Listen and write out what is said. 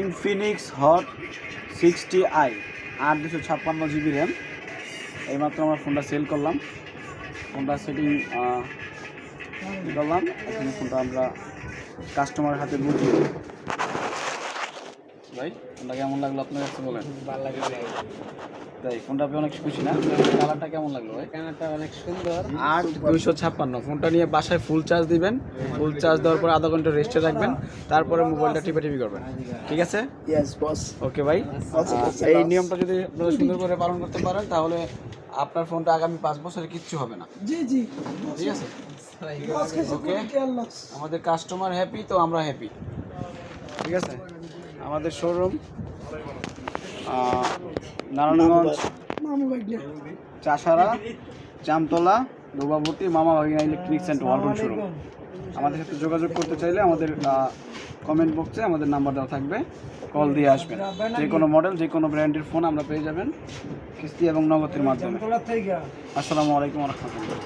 Infinix hot 60i 8 256 GB RAM. এইমাত্র আমরা ফোনটা সেল করলাম, ফোনটা সেটিং করলাম। এখন ফোনটা আমরা কাস্টমারের হাতে বুঝিয়ে দেব। ভাই ফোনটা কেমন লাগলো আপনার কাছে বলেন? ভালো লাগে ভাই। তাই ফোনটা আপনি অনেক খুশি না? কালারটা কেমন লাগলো ভাই? ক্যামেরাটা অনেক সুন্দর। 8 256 ফোনটা নিয়ে বাসায় ফুল চার্জ দিবেন, ফুল চার্জ দেওয়ার পর আধা ঘন্টা রেস্টে রাখবেন, তারপরে মোবাইলটা টিপি করবেন। ঠিক আছে? Yes boss. ওকে ভাই, এই নিয়মটা যদি আপনারা সুন্দর করে পালন করতে পারেন তাহলে আপনার ফোনটা আগামী 5 বছরে কিচ্ছু হবে না। জি জি ঠিক আছে? ওকে, আমাদের কাস্টমার হ্যাপি তো আমরা হ্যাপি। ঠিক আছে, আমাদের শোরুম নারায়ণগঞ্জ, মামু ভাই চাষারা, জামতলা, দুর্গাবতী, মামা ভাগিনা ইলেকট্রনিক্স অ্যান্ড ওয়ালটন শোরুম। আমাদের সাথে যোগাযোগ করতে চাইলে আমাদের কমেন্ট বক্সে আমাদের নাম্বার দেওয়া থাকবে, কল দিয়ে আসবেন। যে কোনো মডেল, যে কোনো ব্র্যান্ডের ফোন আমরা পেয়ে যাবেন কিস্তি এবং নগদের মাধ্যমে। আসসালামু আলাইকুম ওয়া রাহমাতুল্লাহ।